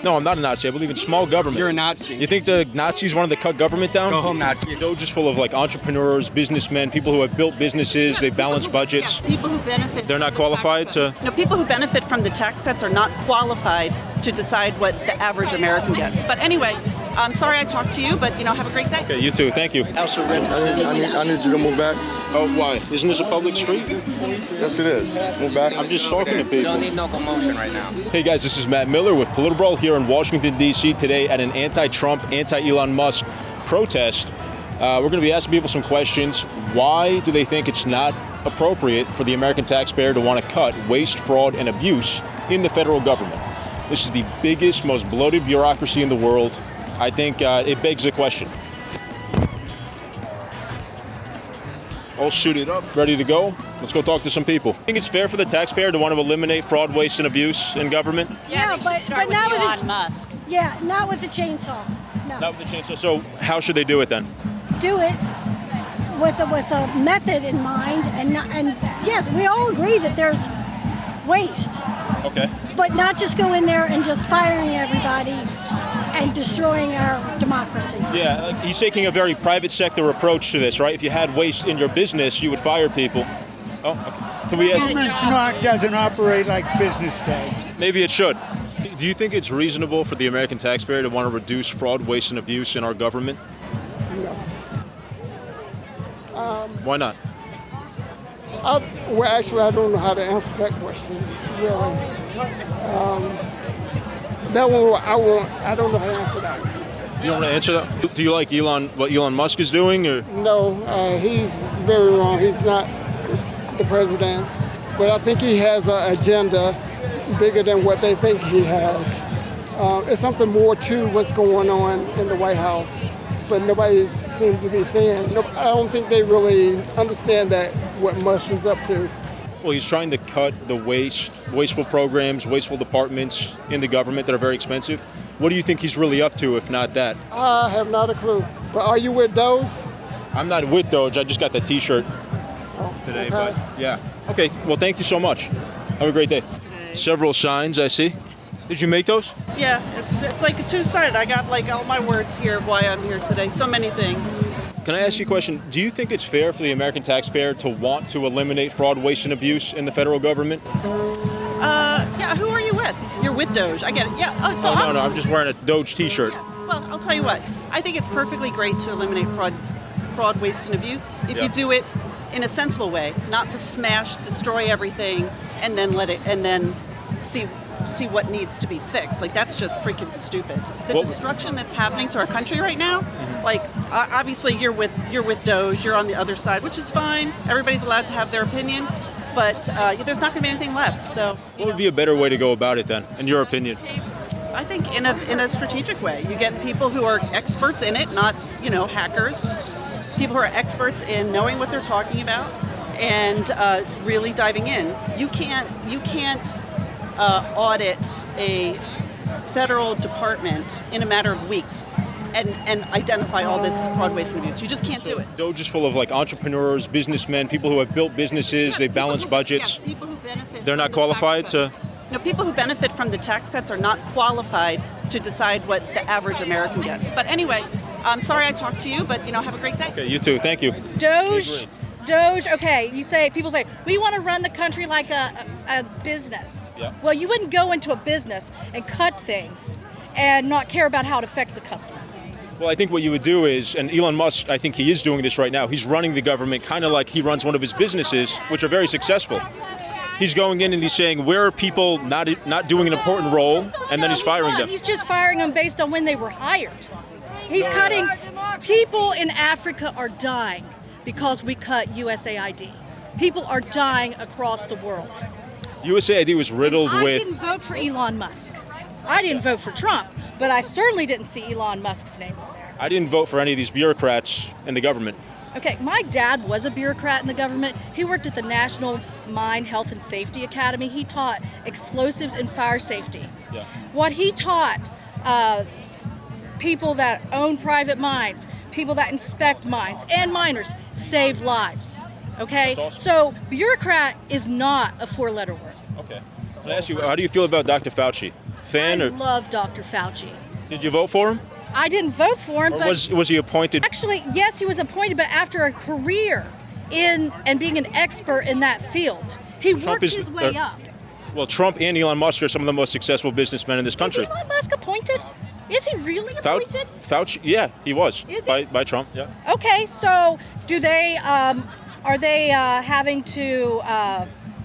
No, I'm not a Nazi. I believe in small government. You're a Nazi. You think the Nazis wanted to cut government down? Go home, Nazi. DOGE is full of like entrepreneurs, businessmen, people who have built businesses, they balance budgets. Yeah, people who benefit. They're not qualified to... No, people who benefit from the tax cuts are not qualified to decide what the average American gets. But anyway, I'm sorry I talked to you, but have a great day. Okay, you too. Thank you. I need you to move back. Oh, why? Isn't this a public street? Yes, it is. Move back. I'm just talking to people. We don't need no commotion right now. Hey guys, this is Matt Miller with PolitiBrawl here in Washington, D.C. today at an anti-Trump, anti-Elon Musk protest. We're going to be asking people some questions. Why do they think it's not appropriate for the American taxpayer to want to cut waste, fraud, and abuse in the federal government? This is the biggest, most bloated bureaucracy in the world. I think it begs the question. All suited up, ready to go. Let's go talk to some people. Think it's fair for the taxpayer to want to eliminate fraud, waste, and abuse in government? Yeah, but not with Elon Musk. Yeah, not with the chainsaw. No. Not with the chainsaw. So how should they do it then? Do it with a method in mind, and yes, we all agree that there's waste. Okay. But not just go in there and just firing everybody and destroying our democracy. Yeah, like he's taking a very private sector approach to this, right? If you had waste in your business, you would fire people. Oh, okay. Can we ask? Government doesn't operate like business does. Maybe it should. Do you think it's reasonable for the American taxpayer to want to reduce fraud, waste, and abuse in our government? No. Why not? Well, actually, I don't know how to answer that question, really. That one, I don't know how to answer that one. You don't want to answer that? Do you like what Elon Musk is doing? Or? No, he's very wrong. He's not the president. But I think he has an agenda bigger than what they think he has. It's something more to what's going on in the White House. But nobody seems to be saying. I don't think they really understand what Musk is up to. Well, he's trying to cut the wasteful programs, wasteful departments in the government that are very expensive. What do you think he's really up to, if not that? I have not a clue. But are you with DOGE? I'm not with DOGE. I just got the T-shirt today. Okay. But yeah. Okay. Well, thank you so much. Have a great day. Several signs I see. Did you make those? Yeah, it's like a two-sided. I got like all my words here of why I'm here today. So many things. Can I ask you a question? Do you think it's fair for the American taxpayer to want to eliminate fraud, waste, and abuse in the federal government? Yeah, who are you with? You're with DOGE. I get it. Yeah. No, I'm just wearing a DOGE T-shirt. Yeah. Well, I'll tell you what. I think it's perfectly great to eliminate fraud, waste, and abuse if you do it in a sensible way, not the smash, destroy everything, and then see what needs to be fixed. Like, that's just freaking stupid. The destruction that's happening to our country right now, like, obviously you're with DOGE, you're on the other side, which is fine. Everybody's allowed to have their opinion, but there's not going to be anything left. So, what would be a better way to go about it then, in your opinion? I think in a strategic way. You get people who are experts in it, not hackers. People who are experts in knowing what they're talking about and really diving in. You can't audit a federal department in a matter of weeks and identify all this fraud, waste, and abuse. You just can't do it. DOGE is full of like entrepreneurs, businessmen, people who have built businesses, they balance budgets. Yeah, people who benefit. They're not qualified to... No, people who benefit from the tax cuts are not qualified to decide what the average American gets. But anyway, I'm sorry I talked to you, but have a great day. Okay, you too. Thank you. DOGE, okay, people say, we want to run the country like a business. Yeah. Well, you wouldn't go into a business and cut things and not care about how it affects the customer. Well, I think what you would do is, and Elon Musk, I think he is doing this right now, he's running the government kind of like he runs one of his businesses, which are very successful. He's going in and he's saying, where are people not doing an important role, and then he's firing them. He's just firing them based on when they were hired. He's cutting. People in Africa are dying because we cut USAID. People are dying across the world. USAID was riddled with... I didn't vote for Elon Musk. I didn't vote for Trump, but I certainly didn't see Elon Musk's name on there. I didn't vote for any of these bureaucrats in the government. Okay, my dad was a bureaucrat in the government. He worked at the National Mine Health and Safety Academy. He taught explosives and fire safety. Yeah. What he taught people that own private mines, people that inspect mines, and miners save lives. Okay? That's awesome. So bureaucrat is not a four-letter word. Okay. Can I ask you, how do you feel about Dr. Fauci? fan? I Or love Dr. Fauci. did you vote for him? I didn't vote for him, Or but was he appointed? actually, yes, he was appointed, but after a career in and being an expert in that field, he worked his way up. Well, Trump and Elon Musk are some of the most successful businessmen in this country. Is Elon Musk appointed? Is he really appointed? Fauci, yeah, he was. Is he? By Trump, yeah. Okay, so do they are they having to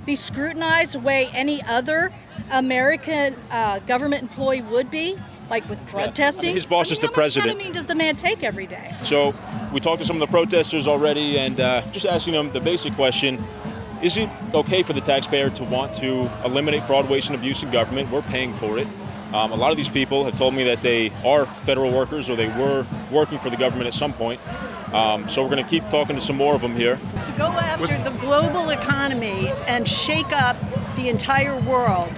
be scrutinized the way any other American government employee would be, like with drug testing? His boss is the president. How much ketamine does the man take every day? So we talked to some of the protesters already, and just asking them the basic question: is it okay for the taxpayer to want to eliminate fraud, waste, and abuse in government? We're paying for it. A lot of these people have told me that they are federal workers or they were working for the government at some point. So we're going to keep talking to some more of them here. To go after the global economy and shake up the entire world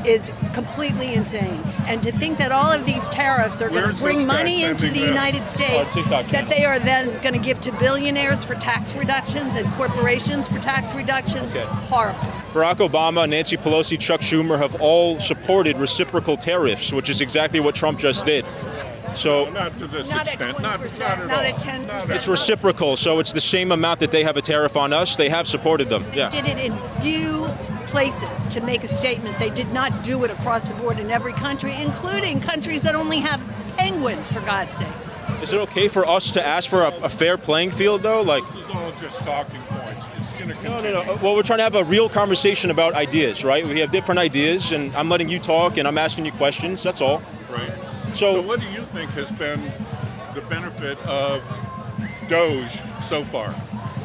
is completely insane. And to think that all of these tariffs are going to bring money into the United States that they are then going to give to billionaires for tax reductions and corporations for tax reductions, horrible. Barack Obama, Nancy Pelosi, Chuck Schumer have all supported reciprocal tariffs, which is exactly what Trump just did. So not to this Not extent, at 20%, not at 10%. it's reciprocal, so it's the same amount that they have a tariff on us. They have supported them. Yeah. Did it in few places to make a statement. They did not do it across the board in every country, including countries that only have penguins, for God's sakes. Is it okay for us to ask for a fair playing field, though? Like, this is all just talking points. It's going to continue. no. Well, we're trying to have a real conversation about ideas, right? We have different ideas, and I'm letting you talk, and I'm asking you questions. That's all. Right. So what do you think has been the benefit of DOGE so far?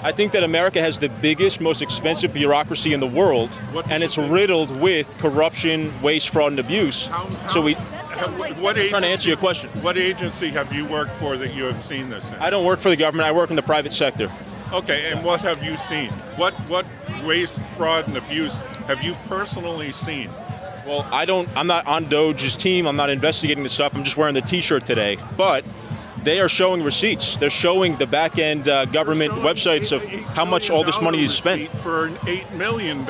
I think that America has the biggest, most expensive bureaucracy in the world, and it's riddled with corruption, waste, fraud, and abuse. What I'm trying to answer your question. What agency have you worked for that you have seen this in? I don't work for the government. I work in the private sector. Okay, and what have you seen? What waste, fraud, and abuse have you personally seen? Well, I'm not on DOGE's team. I'm not investigating the stuff. I'm just wearing the T-shirt today. But they are showing receipts. They're showing the back-end government websites of how much all this money is spent. For an $8 million.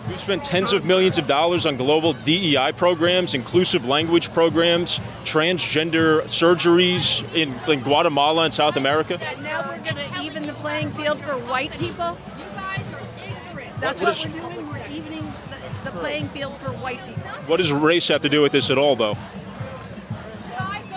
We've spent tens of millions of dollars on global DEI programs, inclusive language programs, transgender surgeries in Guatemala and South America. And now we're going to even the playing field for white people? You guys are ignorant. That's what we're doing. We're evening the playing field for white people. What does race have to do with this at all, though?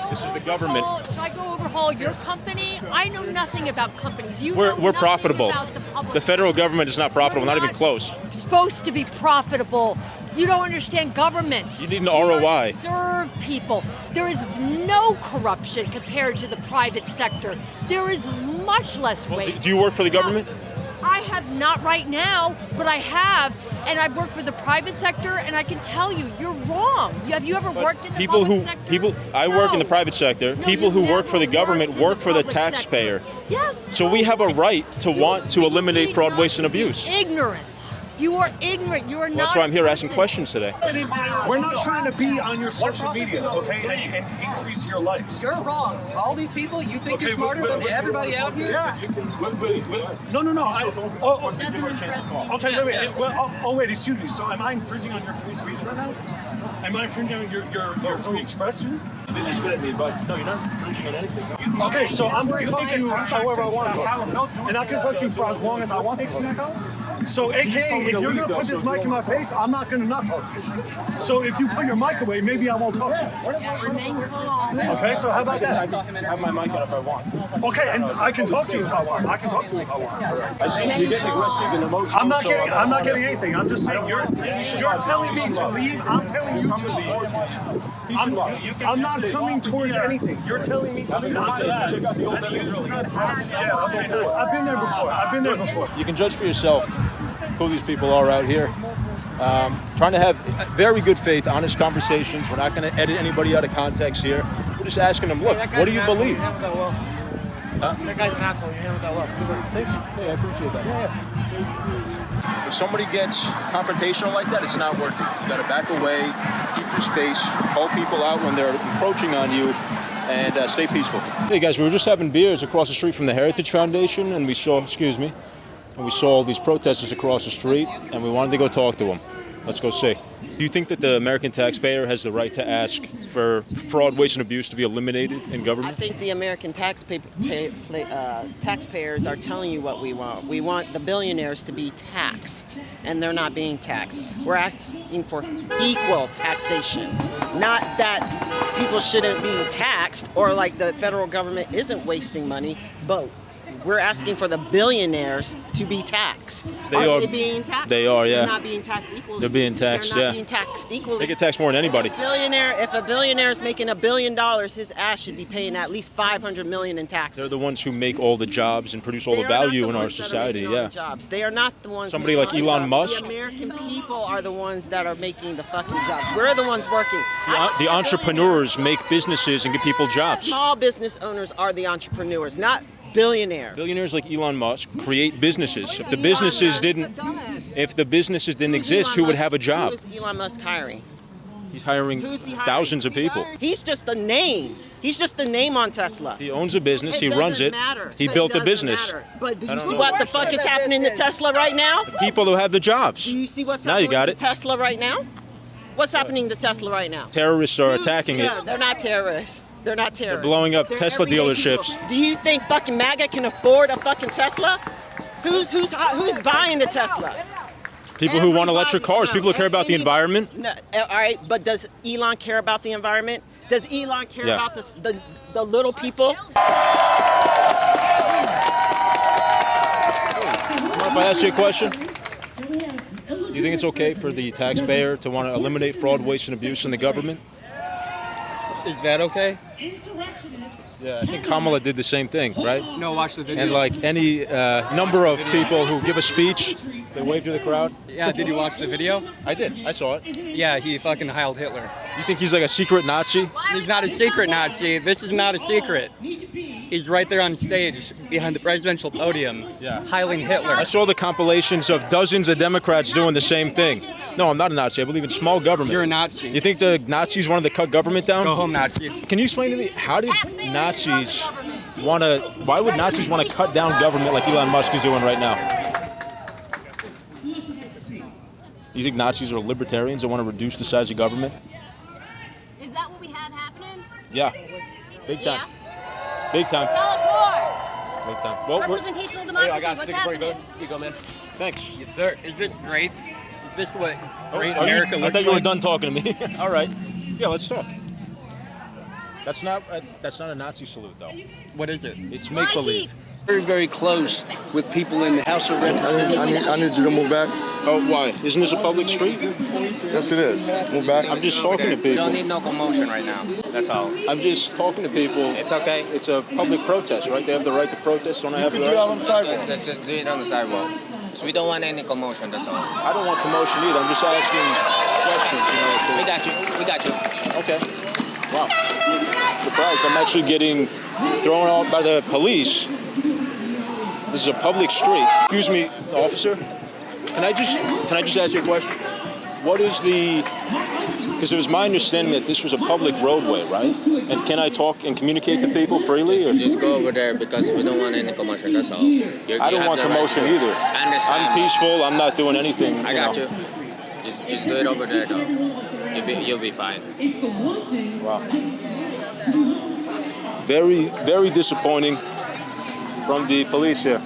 This is the government. Should I go overhaul your company? I know nothing about companies. We're profitable. About the federal government is not profitable, not even close. Supposed to be profitable. You don't understand government. You need an ROI. Serve people. There is no corruption compared to the private sector. There is much less waste. Do you work for the government? I have not right now, but I have, and I've worked for the private sector, and I can tell you, you're wrong. Have you ever worked in the public sector? I work in the private sector. No, people who you've work for the never government worked in work the for the public taxpayer. sector. Yes. So we have a right to want to eliminate fraud, waste, and abuse. Ignorant. You are ignorant. You are not. That's why I'm here asking questions today. We're not trying to be on your social media, okay, and increase your likes. You're wrong. All these people, you think you're smarter than everybody out here? Yeah. No. Okay, wait. Wait, excuse me. So am I infringing on your free speech right now? Am I infringing on your free expression? You did just spit at me, but no, you're not infringing on anything. Okay, so I'm going to talk to you however I want to. And I can talk to you for as long as I want to. So, AKA, if you're going to put this mic in my face, I'm not going to not talk to you. So, if you put your mic away, maybe I won't talk to you. Okay, so how about that? I have my mic on if I want. Okay, and I can talk to you if I want. I I see you're getting aggressive and emotional. I'm not getting anything. I'm just saying you're telling me to leave. I'm telling you to leave. I'm not coming towards anything. You're telling me to leave. Yeah, okay. I've been there before. You can judge for yourself who these people are out here. Trying to have very good faith, honest conversations. We're not going to edit anybody out of context here. We're just asking them, look, what do you believe? That guy's an asshole. You handled that well. Thank you. Hey, I appreciate that. Yeah. If somebody gets confrontational like that, it's not working. You got to back away, keep your space, call people out when they're encroaching on you, and stay peaceful. Hey guys, we were just having beers across the street from the Heritage Foundation, and we saw, all these protesters across the street, and we wanted to go talk to them. Let's go see. Do you think that the American taxpayer has the right to ask for fraud, waste, and abuse to be eliminated in I government? think the American taxpayers are telling you what we want. We want the billionaires to be taxed, and they're not being taxed. We're asking for equal taxation, not that people shouldn't be taxed or like the federal government isn't wasting money, but we're asking for the billionaires to be taxed. Are they being taxed? They are, yeah. They're not being taxed equally. They're being taxed, They're not yeah. being taxed equally. They get taxed more than anybody. If a billionaire is making $1 billion, his ass should be paying at least $500 million in taxes. They're the ones who make all the jobs and produce all the value in our society. Yeah. The jobs. They are not the ones. Somebody like Elon Musk. The American people are the ones that are making the fucking jobs. We're the ones working. The entrepreneurs make businesses and give people jobs. Small business owners are the entrepreneurs, not billionaires. Billionaires like Elon Musk create businesses. If the businesses didn't exist, who would have a job? Who is Elon Musk hiring? He's hiring thousands of people. He's just a name. He's just a name on Tesla. He owns a business. He runs it. He built a business. But do you see what the fuck is happening to Tesla right now? The people who have the jobs. Do you see what's now you happening got to it. Tesla right now? What's happening to Tesla right now? Terrorists are attacking it. They're not terrorists. They're not terrorists. They're blowing up They're Tesla everyday dealerships. people. Do you think fucking MAGA can afford a fucking Tesla? Who's buying the Teslas? People who want electric cars. People who care about the environment. No, all right, but does Elon care about the environment? Does Elon care about the little people? Mind if I ask you a question? Do you think it's okay for the taxpayer to want to eliminate fraud, waste, and abuse in the government? Is that okay? Yeah, I think Kamala did the same thing, right? No, watch the video. And like any number of people who give a speech, they wave to the crowd. Yeah, did you watch the video? I did. I saw it. Yeah, he fucking heiled Hitler. You think he's like a secret Nazi? He's not a secret Nazi. This is not a secret. He's right there on stage behind the presidential podium, heiling Hitler. I saw the compilations of dozens of Democrats doing the same thing. No, I'm not a Nazi. I believe in small government. You're a Nazi. You think the Nazis wanted to cut government down? Go home, Nazi. Can you explain to me, how did Nazis why would Nazis want to cut down government like Elon Musk is doing right now? Do you think Nazis are libertarians that want to reduce the size of government? Is that what we have happening? Yeah. Big time. Big time. Tell us more. Big time. Well, representational democracy. I got a what's sticker for you. happening? Here you go, man. Thanks. Yes, sir. Is this great? Is this what great Oh, America looks like? I thought you were done talking to me. All right. Yeah, let's talk. That's not a Nazi salute, though. What is it? It's make-believe. Very, very close with people in the House of Representatives. I need you to move back. Oh, why? Isn't this a public street? Yes, it is. Move back. I'm just talking to people. We don't need no commotion right now. That's all. I'm just talking to people. It's okay. It's a public protest, right? They have the right to protest. Don't I have the right? on the sidewalk. Let's just do it on the sidewalk. So we don't want any commotion, that's all. I don't want commotion either. I'm just asking questions. We got you. We got you. Okay. Wow. Surprised. I'm actually getting thrown out by the police. This is a public street. Excuse me, officer. Can I just ask you a question? What is because it was my understanding that this was a public roadway, right? And can I talk and communicate to people freely? Or? Just go over there because we don't want any commotion, that's all. I don't want commotion either. I understand. I'm peaceful. I'm not doing anything. I got you. Just do it over there, though. You'll be fine. Wow. Very, very disappointing from the police here.